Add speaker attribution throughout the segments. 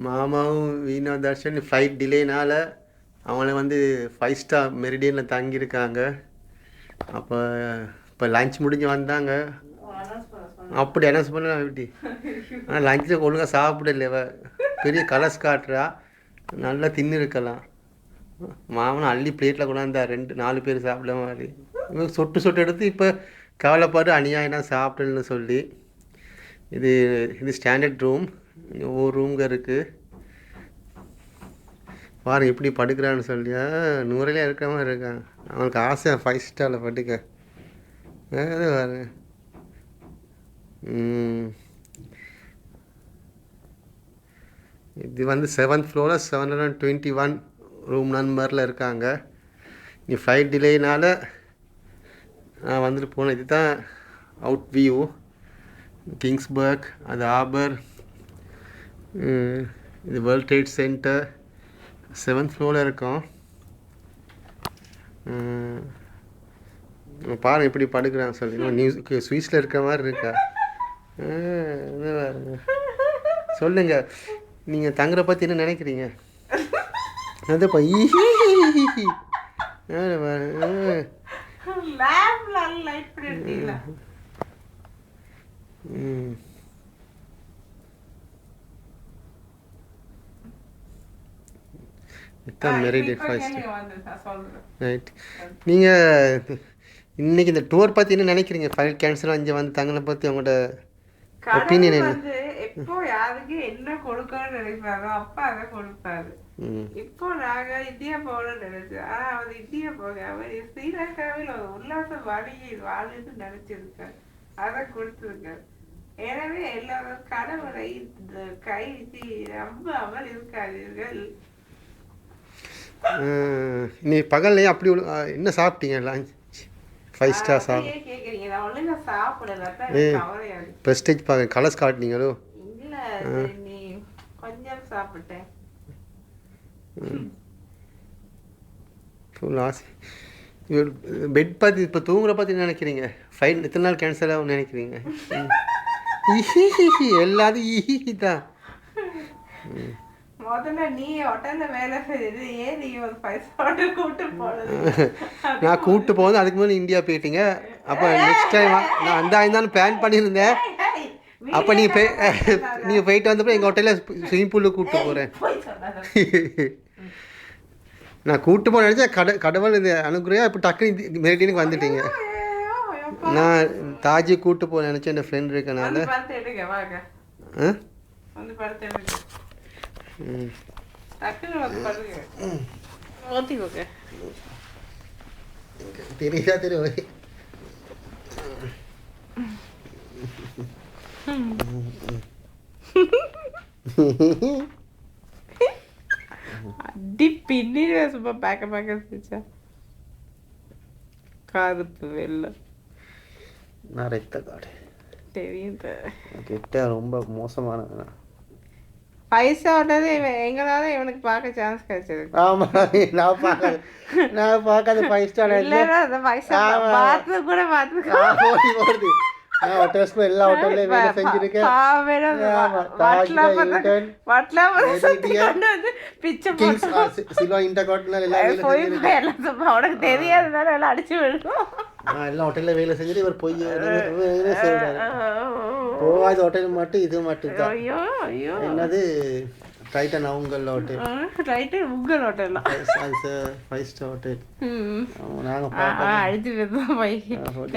Speaker 1: மாமாவும் வீணா தர்ஷன் ஃப்ளைட் டிலேனால அவங்கள வந்து 5 ஸ்டார் மெரிடியனில் தங்கியிருக்காங்க. அப்போ இப்போ லஞ்ச் முடிஞ்சு வந்தாங்க. அப்படி அனௌன்ஸ் பண்ண எப்படி? ஆனால் லஞ்சில் ஒழுங்காக சாப்பிடல. பெரிய கலர்ஸ் காட்டுறா. நல்லா தின்னு இருக்கலாம். மாமனும் அள்ளி பிளேட்டில் கொண்டாந்தா 4 பேர் சாப்பிட மாதிரி. இவங்க சொட்டு சொட்டு எடுத்து இப்போ கவலைப்பாடு அநியாயம்னா சாப்பிடலன்னு சொல்லி. இது இது ஸ்டாண்டர்ட் ரூம். ஒவ்வொரு ரூம்ங்க இருக்குது. பாருங்க எப்படி படுக்கிறான்னு சொல்லியா. நூறிலே இருக்கிற மாதிரி இருக்கான். அவனுக்கு ஆசை 5 ஸ்டாரில் படுக்க. அது பாருங்க. இது வந்து 7th ஃப்ளோரில் 721 ரூம் நம்பரில் இருக்காங்க. நீ ஃப்ளைட் டிலேனால் நான் வந்துட்டு போனேன். இது தான் அவுட் வியூ. கிங்ஸ்பர்க், அது ஆபர், இது வேர்ல்ட் ட்ரேட் சென்டர். 7th ஃப்ளோரில் இருக்கோம். பாருங்க எப்படி படுக்கிறான்னு சொல்லி. ஸ்வீஸில் இருக்கிற மாதிரி இருக்கா. இது பாருங்க. சொல்லுங்கள், நீங்கள் தங்குற பற்றி என்ன நினைக்கிறீங்க? அதுப்பா மெரிடியன் 5 ஸ்டார் ரைட். நீங்கள் இன்னைக்கு இந்த டூர் பற்றி என்ன நினைக்கிறீங்க? ஃப்ளைட் கேன்சல் இங்கே வந்து தங்கின பற்றி உங்களோட ஒப்பீனியன் என்ன?
Speaker 2: எப்போ யாருக்கு என்ன கொடுக்கணும்னு நினைப்பாரோ அப்பா அதை கொடுப்பாரு. இப்போ நாங்க இந்தியா போகணும்னு நினைச்சோம். ஆனா அவர் இந்தியா போக அவர் ஸ்ரீலங்காவில் ஒரு உல்லாச வாழ்ந்து நினைச்சிருக்காரு. அதை கொடுத்துருக்காரு. எனவே எல்லாரும் கடவுளை கைவிட்டு நம்பாமல் இருக்காதீர்கள்.
Speaker 1: நீ பகல்லையே அப்படி என்ன சாப்பிட்டீங்க? லஞ்ச் 5 ஸ்டார்
Speaker 2: கேட்குறீங்க. நான் ஒழுங்கா சாப்பிடல.
Speaker 1: ப்ரெஸ்டேஜ் பார்க்க கலர்ஸ் காட்டினீங்களோ?
Speaker 2: இல்லை, நீ கொஞ்சம் சாப்பிட்டேன்.
Speaker 1: பெட் பார்த்து இப்போ தூங்குற பார்த்து நினைக்கிறீங்க? ஃப்ளைட் எத்தனை நாள் கேன்சல் ஆகும்னு நினைக்கிறீங்க? எல்லாத்தையும் தான்.
Speaker 2: முதல்ல நீ ஹோட்டல்ல வேலை செய்யுது, ஏன் நீ ஒரு 5 ஸ்டார் கூட்டு போனது?
Speaker 1: நான் கூப்பிட்டு போகுது அதுக்கு முன்னாடி இந்தியா போயிட்டீங்க. அப்போ நெக்ஸ்ட் டைம் நான் இருந்தாலும் பிளான் பண்ணியிருந்தேன். அப்போ நீங்கள் போயிட்டு வந்தப்போ எங்கள் ஹோட்டலில் ஸ்விம்மிங் பூலில் கூப்பிட்டு போகிறேன். நான் கூப்பிட்டு போன நினச்சேன். கடவுள் இந்த அனுகிரகம் இப்போ டக்குனு மெரிடியனுக்கு வந்துட்டீங்க. நான் தாஜி கூப்பிட்டு போக நினச்சேன். என் ஃப்ரெண்ட் இருக்கனால. தெரியுதா? தெரியும்.
Speaker 2: அடி பின்னிடுவ சும்மா பேக்க கருப்பு வெள்ளம்.
Speaker 1: நான் ரத்த காடு
Speaker 2: தெரியும்.
Speaker 1: கிட்ட ரொம்ப மோசமான
Speaker 2: 5 ஸ்டார் எங்களால இவனுக்கு பார்க்க சான்ஸ் கிடைச்சது.
Speaker 1: ஆமா, நான் பார்க்காத 5 ஸ்டார்
Speaker 2: இல்லைன்னா அந்த 5 ஸ்டார் பார்த்து கூட பார்த்து
Speaker 1: நான் ஹோட்டல்ஸ்ல எல்லா ஹோட்டல்லையும் வேலை செஞ்சிருக்கேன். சில்வா இன்டர்கான்டினல்
Speaker 2: உனக்கு தெரியாதனால எல்லாம் அடிச்சு விடுவோம்.
Speaker 1: நான் எல்லா ஹோட்டல்ல வேலை செஞ்சுட்டு இவர் போய் சொல்றாரு. போகாத ஹோட்டல் மட்டும் இது மட்டும் தான். என்னது டைட்டன் உங்கள் ஹோட்டல்.
Speaker 2: டைட்டன் உங்கள் ஹோட்டல்
Speaker 1: 5 ஸ்டார் ஹோட்டல். நாங்கள்
Speaker 2: அழுத்தி விடுறோம் போய்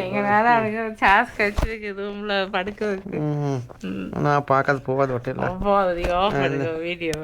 Speaker 2: எங்களால அங்கே சான்ஸ் கிடைச்சிருக்கு ரூமில் படுக்க.
Speaker 1: நான் பார்க்காத போகாத ஹோட்டல்
Speaker 2: போகாதீங்க. வீடியோ